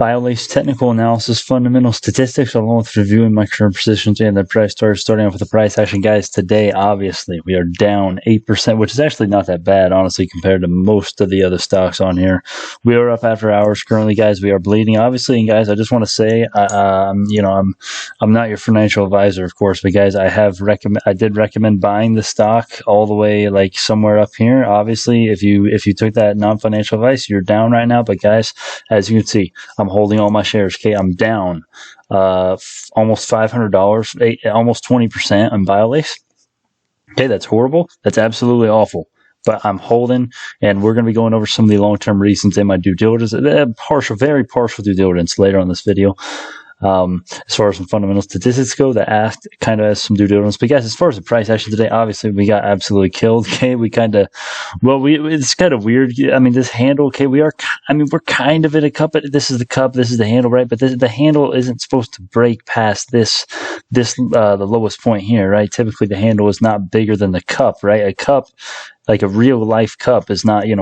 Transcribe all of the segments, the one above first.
BIOL's technical analysis, fundamental statistics, along with reviewing my current positions and the price target, starting off with the price action. Guys, today, obviously, we are down 8%, which is actually not that bad, honestly, compared to most of the other stocks on here. We are up after hours. Currently, guys, we are bleeding, obviously. And, guys, I just want to say, I'm not your financial advisor, of course, but, guys, I did recommend buying the stock all the way, like, somewhere up here. Obviously, if you took that non-financial advice, you're down right now. But, guys, as you can see, I'm holding all my shares. Okay, I'm down almost $500, almost 20% on BIOL. Okay, that's horrible. That's absolutely awful. But I'm holding, and we're going to be going over some of the long-term reasons in my due diligence, very partial due diligence later on this video. As far as some fundamental statistics go, that kind of has some due diligence. But guys, as far as the price action today, obviously we got absolutely killed. Okay, it's kind of weird. I mean, this handle. Okay, we're kind of in a cup. This is the cup. This is the handle, right? But the handle isn't supposed to break past the lowest point here, right? Typically, the handle is not bigger than the cup, right? A cup, like a real life cup, is not, it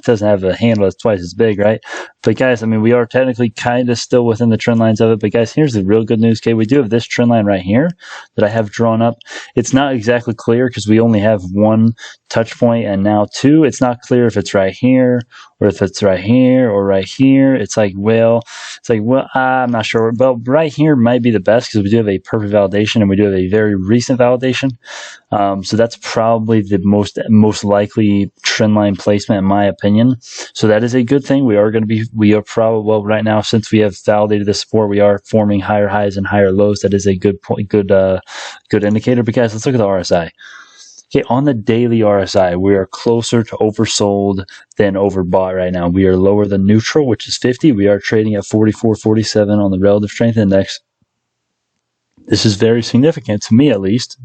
doesn't have a handle that's twice as big, right? But guys, I mean, we are technically kind of still within the trend lines of it. But guys, here's the real good news. Okay, we do have this trend line right here that I have drawn up. It's not exactly clear because we only have one touch point and now two. It's not clear if it's right here or if it's right here or right here. It's like, I'm not sure. But right here might be the best because we do have a perfect validation and we do have a very recent validation. So that's probably the most likely trend line placement in my opinion. So that is a good thing. We are probably, well, right now, since we have validated this support, we are forming higher highs and higher lows. That is a good point, good indicator. But guys, let's look at the RSI. Okay, on the daily RSI, we are closer to oversold than overbought right now. We are lower than neutral, which is 50. We are trading at 44.47 on the relative strength index. This is very significant to me, at least,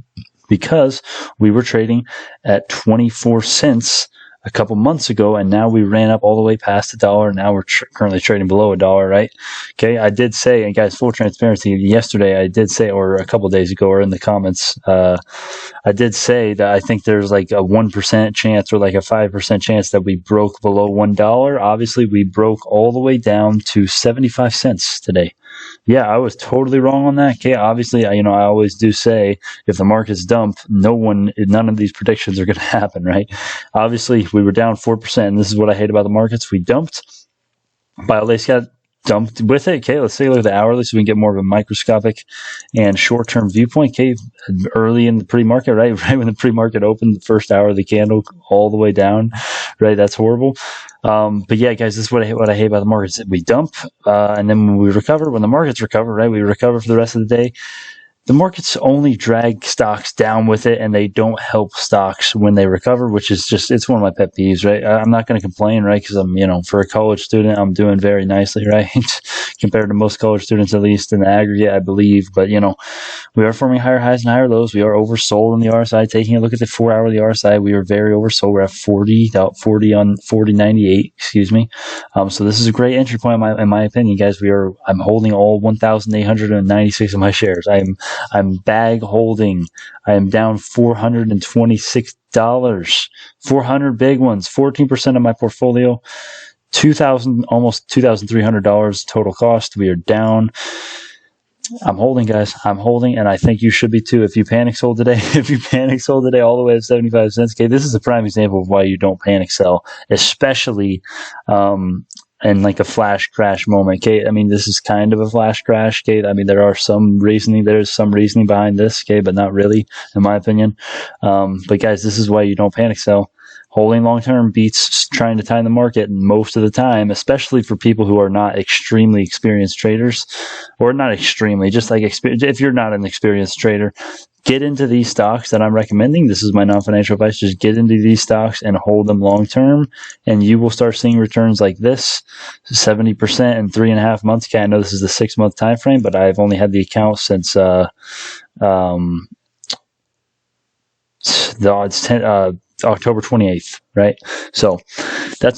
because we were trading at 24 cents a couple months ago, and now we ran up all the way past $1. Now we're currently trading below $1, right? Okay, I did say, and guys, full transparency, yesterday I did say, or a couple days ago, or in the comments, I did say that I think there's like a 1% chance or like a 5% chance that we broke below $1. Obviously, we broke all the way down to 75 cents today. Yeah, I was totally wrong on that. Okay, obviously, I always do say if the markets dump, none of these predictions are going to happen, right? Obviously, we were down 4%. And this is what I hate about the markets. We dumped. BIOL's got dumped with it. Okay, let's take a look at the hourly so we can get more of a microscopic and short-term viewpoint. Okay, early in the pre-market, right when the pre-market opened, the first hour of the candle all the way down, right? That's horrible. But yeah, guys, this is what I hate about the markets. We dump, and then when we recover, when the markets recover, right, we recover for the rest of the day. The markets only drag stocks down with it, and they don't help stocks when they recover, which is it's one of my pet peeves, right? I'm not going to complain, right? Because I'm, for a college student, I'm doing very nicely, right? Compared to most college students, at least in the aggregate, I believe. But, we are forming higher highs and higher lows. We are oversold in the RSI. Taking a look at the 4-hourly RSI, we are very oversold. We're at 40.98, excuse me. So this is a great entry point in my opinion, guys. I'm holding all 1,896 of my shares. I'm bag holding. I am down $426. 400 big ones, 14% of my portfolio, almost $2,300 total cost. We are down. I'm holding, guys. I'm holding, and I think you should be too. If you panic sold today, all the way to 75 cents, okay, this is a prime example of why you don't panic sell, especially and like a flash crash moment. Okay, I mean, this is kind of a flash crash. Okay, I mean, there's some reasoning behind this. Okay, but not really, in my opinion. But guys, this is why you don't panic sell. Holding long term beats trying to time the market most of the time, especially for people who are not extremely experienced traders, or not extremely, just like if you're not an experienced trader. Get into these stocks that I'm recommending. This is my non-financial advice. Just get into these stocks and hold them long term, and you will start seeing returns like this, 70% in 3.5 months. Okay, I know this is the 6-month time frame, but I've only had the account since October 28th. right? So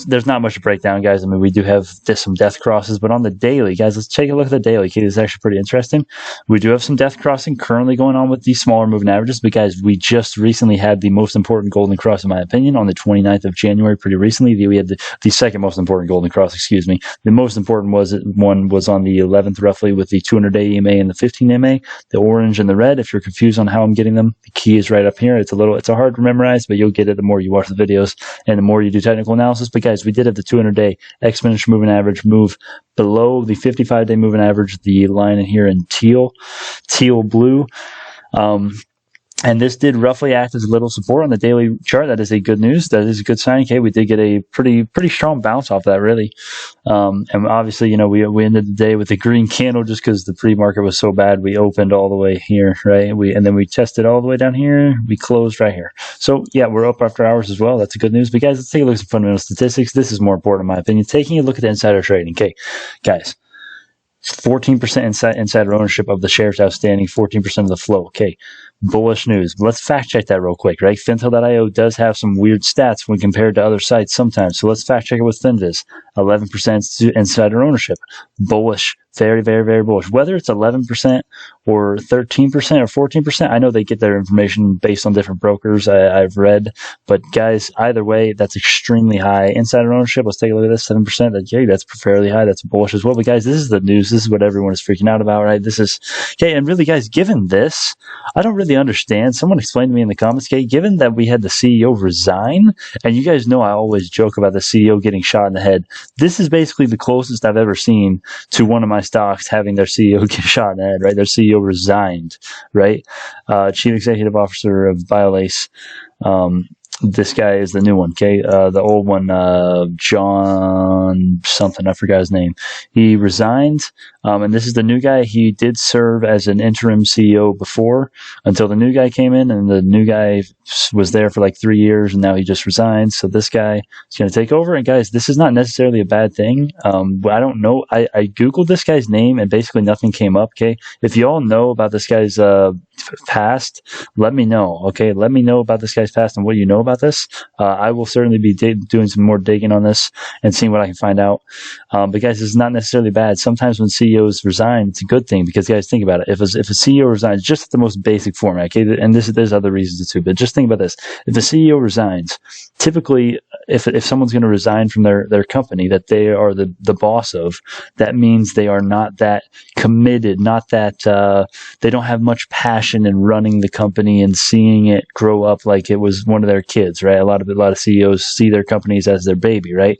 there's not much to break down, guys. I mean, we do have some death crosses, but on the daily, guys, let's take a look at the daily. Okay, this is actually pretty interesting. We do have some death crossing currently going on with these smaller moving averages, but guys, we just recently had the most important golden cross, in my opinion, on the 29th of January. Pretty recently, we had the second most important golden cross. Excuse me. The most important one was on the 11th, roughly, with the 200-day EMA and the 15 EMA, the orange and the red. If you're confused on how I'm getting them, the key is right up here. It's a hard to memorize, but you'll get it the more you watch the videos and the more you do technical analysis. But guys, we did have the 200-day exponential moving average move below the 55-day moving average, the line in here in teal blue. And this did roughly act as a little support on the daily chart. That is a good news. That is a good sign. Okay, we did get a pretty strong bounce off that, really. And obviously, you know, we ended the day with a green candle just because the pre-market was so bad. We opened all the way here, right? And then we tested all the way down here. We closed right here. So yeah, we're up after hours as well. That's a good news. But guys, let's take a look at some fundamental statistics. This is more important in my opinion. Taking a look at the insider trading. Okay, guys. 14% insider ownership of the shares outstanding, 14% of the flow. Okay, bullish news. Let's fact check that real quick, right? Fintel.io does have some weird stats when compared to other sites sometimes. So let's fact check it with Finviz. 11% insider ownership. Bullish. Very, very, very bullish. Whether it's 11% or 13% or 14%, I know they get their information based on different brokers I've read. But guys, either way, that's extremely high. Insider ownership, let's take a look at this, 7%. That's fairly high. That's bullish as well. But guys, this is the news. This is what everyone is freaking out about, right? This is, okay, and really, guys, given this, I don't really understand. Someone explain to me in the comments, okay, given that we had the CEO resign, and you guys know I always joke about the CEO getting shot in the head. This is basically the closest I've ever seen to one of my stocks having their CEO get shot in the head, right? Their CEO resigned, right? Chief Executive Officer of BIOL. This guy is the new one, okay? The old one, John something, I forgot his name. He resigned, and this is the new guy. He did serve as an interim CEO before until the new guy came in, and the new guy was there for like 3 years, and now he just resigned. So this guy is going to take over. And guys, this is not necessarily a bad thing. I don't know. I Googled this guy's name, and basically nothing came up, okay? If you all know about this guy's past, let me know, okay? Let me know about this guy's past and what you know about this. I will certainly be doing some more digging on this and seeing what I can find out. But guys, this is not necessarily bad. Sometimes when CEOs resign, it's a good thing because, guys, think about it. If a CEO resigns, just the most basic format, okay, and there's other reasons too, but just think about this. If a CEO resigns, typically, if someone's going to resign from their company that they are the boss of, that means they are not that committed, not that they don't have much passion in running the company and seeing it grow up like it was one of their kids, right? A lot of CEOs see their companies as their baby, right?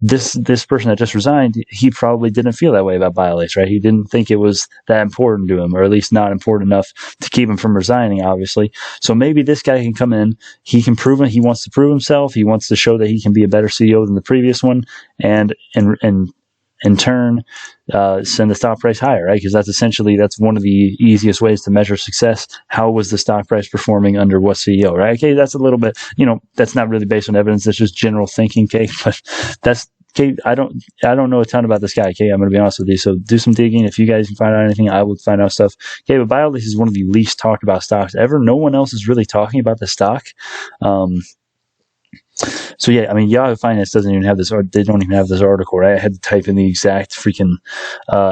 This person that just resigned, he probably didn't feel that way about BIOL, right? He didn't think it was that important to him, or at least not important enough to keep him from resigning, obviously. So maybe this guy can come in, he can prove it, he wants to prove himself, he wants to show that he can be a better CEO than the previous one, and in turn, send the stock price higher, right? Because that's one of the easiest ways to measure success. How was the stock price performing under what CEO, right? Okay, that's a little bit, that's not really based on evidence. That's just general thinking, okay? But that's, okay, I don't know a ton about this guy, okay? I'm going to be honest with you. So do some digging. If you guys can find out anything, I will find out stuff. Okay, but BIOL is one of the least talked about stocks ever. No one else is really talking about the stock. So yeah, I mean, Yahoo Finance doesn't even have this, or they don't even have this article, right? I had to type in the exact freaking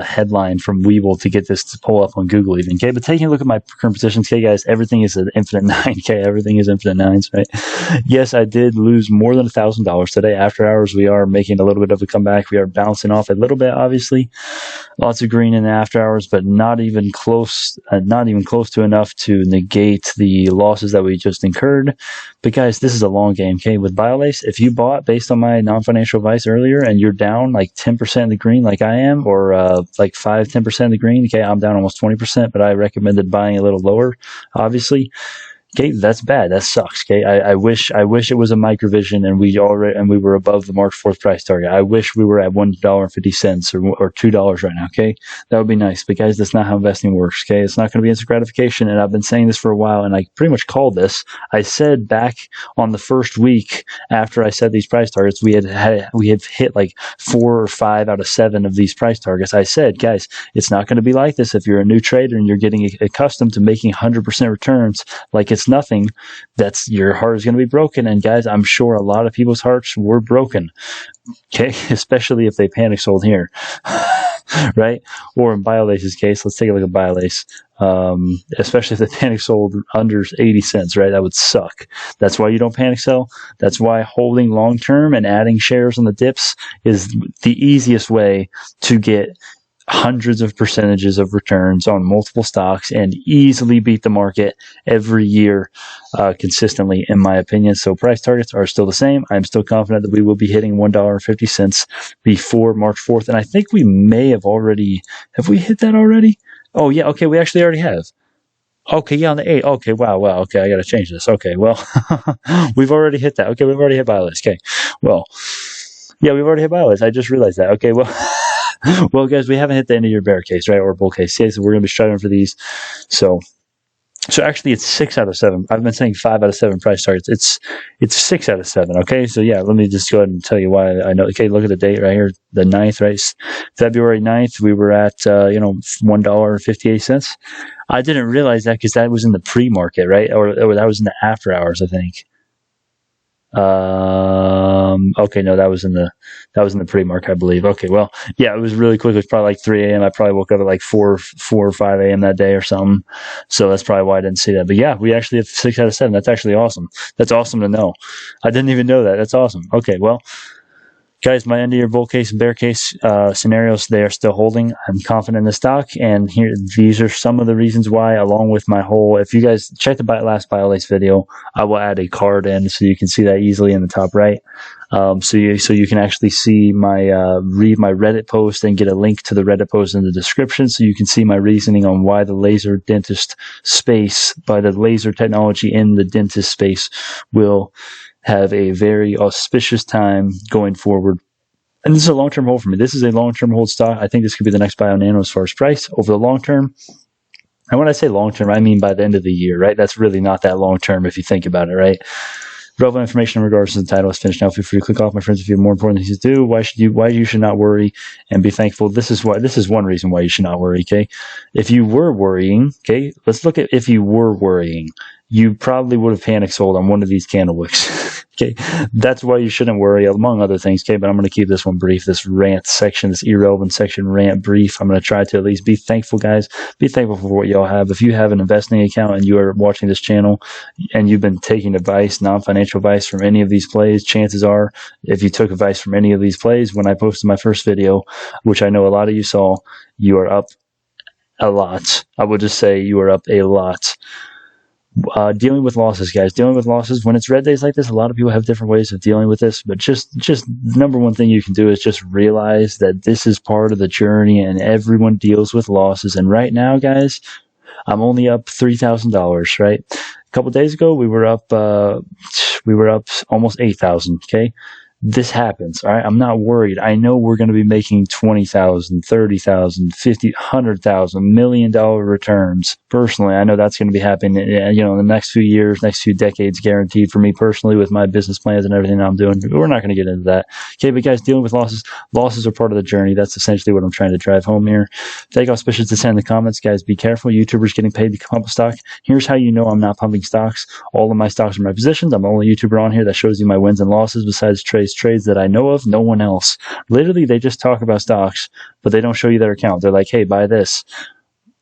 headline from Webull to get this to pull up on Google even, okay? But taking a look at my current positions, okay, guys, everything is an infinite 9, okay? Everything is infinite 9s, right? Yes, I did lose more than $1,000 today. After hours, we are making a little bit of a comeback. We are bouncing off a little bit, obviously. Lots of green in the after hours, but not even close to enough to negate the losses that we just incurred. But guys, this is a long game, okay? With BIOL, if you bought based on my non-financial advice earlier and you're down like 10% in the green like I am, or like 5-10% in the green, okay, I'm down almost 20%, but I recommended buying a little lower, obviously. Okay, that's bad. That sucks. Okay, I wish it was a microvision and we were above the March 4th price target. I wish we were at $1.50 or $2 right now. Okay, that would be nice. But guys, that's not how investing works. Okay, it's not going to be instant gratification. And I've been saying this for a while, and I pretty much called this. I said back on the first week after I set these price targets, we had hit like 4 or 5 out of 7 of these price targets. I said, guys, it's not going to be like this if you're a new trader and you're getting accustomed to making 100% returns like it's it's nothing, that's your heart is going to be broken. And guys, I'm sure a lot of people's hearts were broken. Okay, especially if they panic sold here, right? Or in BIOLACE's case, let's take a look at BIOLACE. Especially if they panic sold under 80 cents, right? That would suck. That's why you don't panic sell. That's why holding long term and adding shares on the dips is the easiest way to get hundreds of percentages of returns on multiple stocks and easily beat the market every year consistently, in my opinion. So price targets are still the same. I'm still confident that we will be hitting $1.50 before March 4th. And I think we may have already, have we hit that already? Oh yeah, okay, we actually already have. Okay, yeah, on the 8th. Okay, wow, okay, I gotta change this. Okay, well, we've already hit that. Okay, we've already hit BIOLACE. Okay, well, yeah, we've already hit BIOLACE. I just realized that. Okay, well, well, guys, we haven't hit the end of your bear case, right, or bull case. Yeah, so we're going to be striving for these. So actually, it's 6 out of 7. I've been saying 5 out of 7 price targets. It's 6 out of 7. Okay, so yeah, let me just go ahead and tell you why I know. Okay, look at the date right here, the 9th, right? February 9th, we were at $1.58. I didn't realize that because that was in the pre-market, right, or that was in the after hours, I think. Okay, no, that was in the pre-market, I believe. Okay, well, yeah, it was really quick. It was probably like 3 a.m. I probably woke up at like 4 or 5 a.m. that day or something. So that's probably why I didn't see that. But yeah, we actually have 6 out of 7. That's actually awesome. That's awesome to know. I didn't even know that. That's awesome. Okay, well, guys, my end of year bull case and bear case scenarios, they are still holding. I'm confident in the stock, and here these are some of the reasons why, along with my whole, if you guys check the last BIOLACE video, I will add a card in so you can see that easily in the top right. So you can actually see my read my Reddit post and get a link to the Reddit post in the description, so you can see my reasoning on why the laser dentist space, by the laser technology in the dentist space, will have a very auspicious time going forward. And this is a long-term hold for me. This is a long-term hold stock. I think this could be the next BioNano as far as price over the long term. And when I say long-term, I mean by the end of the year, right? That's really not that long-term if you think about it, right? Relevant information in regards to the title is finished now. Feel free to click off, my friends, if you have more important things to do. Why you should not worry and be thankful. This is one reason why you should not worry, okay? If you were worrying, okay, let's look at if you were worrying. You probably would have panic sold on one of these candle wicks. Okay, that's why you shouldn't worry, among other things. Okay, but I'm going to keep this one brief, this rant section, this irrelevant section rant brief. I'm going to try to at least be thankful, guys. Be thankful for what y'all have. If you have an investing account and you are watching this channel and you've been taking advice, non-financial advice from any of these plays, chances are, if you took advice from any of these plays, when I posted my first video, which I know a lot of you saw, you are up a lot. I would just say you are up a lot. Dealing with losses, guys. Dealing with losses. When it's red days like this, a lot of people have different ways of dealing with this. But just number one thing you can do is just realize that this is part of the journey, and everyone deals with losses. And right now, guys, I'm only up $3,000. Right. A couple days ago, we were up almost 8,000. Okay. This happens, all right? I'm not worried. I know we're going to be making 20,000, 30,000, 50, 100,000, $1 million returns. Personally, I know that's going to be happening, in the next few years, next few decades, guaranteed for me personally with my business plans and everything I'm doing. We're not going to get into that. Okay, but guys, dealing with losses are part of the journey. That's essentially what I'm trying to drive home here. Thank auspicious to send in the comments, guys. Be careful. YouTubers getting paid to pump a stock. Here's how you know I'm not pumping stocks. All of my stocks are my positions. I'm the only YouTuber on here that shows you my wins and losses besides trades that I know of. No one else. Literally, they just talk about stocks, but they don't show you their account. They're like, hey, buy this.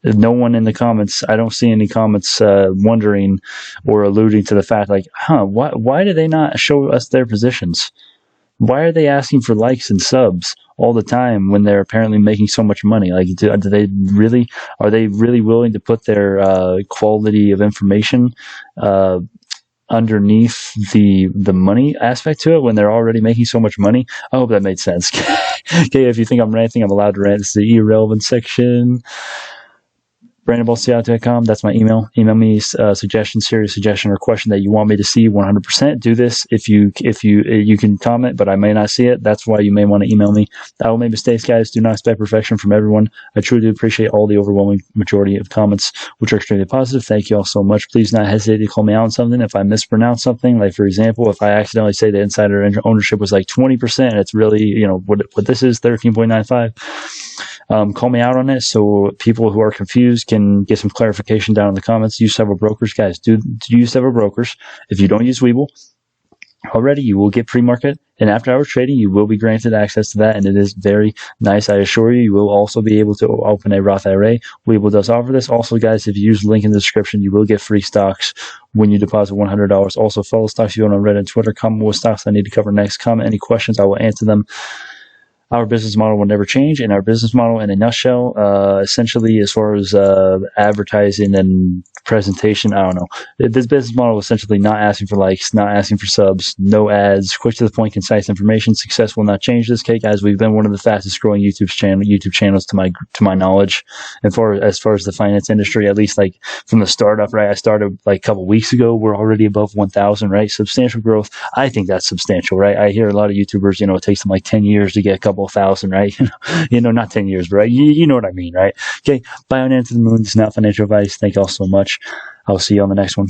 No one in the comments, I don't see any comments wondering or alluding to the fact like, why do they not show us their positions? Why are they asking for likes and subs all the time when they're apparently making so much money? Like, are they really willing to put their quality of information underneath the money aspect to it when they're already making so much money? I hope that made sense. Okay, if you think I'm ranting, I'm allowed to rant. It's the irrelevant section. BrandonBallSeattle.com. That's my email. Email me suggestion, serious suggestion, or question that you want me to see 100%. Do this. If you can comment, but I may not see it. That's why you may want to email me. I will make mistakes, guys. Do not expect perfection from everyone. I truly do appreciate all the overwhelming majority of comments, which are extremely positive. Thank you all so much. Please not hesitate to call me out on something if I mispronounce something. Like, for example, if I accidentally say the insider ownership was like 20% and it's really, what this is, 13.95. call me out on it so people who are confused can get some clarification down in the comments. Use several brokers, guys. Do use several brokers. If you don't use Webull already, you will get pre-market and after-hours trading. You will be granted access to that, and it is very nice. I assure you, you will also be able to open a Roth IRA. Webull does offer this. Also, guys, if you use the link in the description, you will get free stocks when you deposit $100. Also, follow Stocks You Own on Reddit and Twitter. Comment what stocks I need to cover next. Comment any questions. I will answer them. Our business model will never change, and our business model in a nutshell, essentially, as far as advertising and presentation, I don't know. This business model is essentially not asking for likes, not asking for subs, no ads, quick to the point, concise information. Success will not change this. Okay, guys, we've been one of the fastest growing YouTube channels to my knowledge, and as far as the finance industry, at least like from the startup, right? I started like a couple weeks ago. We're already above 1,000, right? Substantial growth. I think that's substantial, right? I hear a lot of YouTubers, it takes them like 10 years to get a couple thousand, right? Not 10 years, but right? You know what I mean, right? Okay, buy on into the moon. It's not financial advice. Thank you all so much. I'll see you on the next one.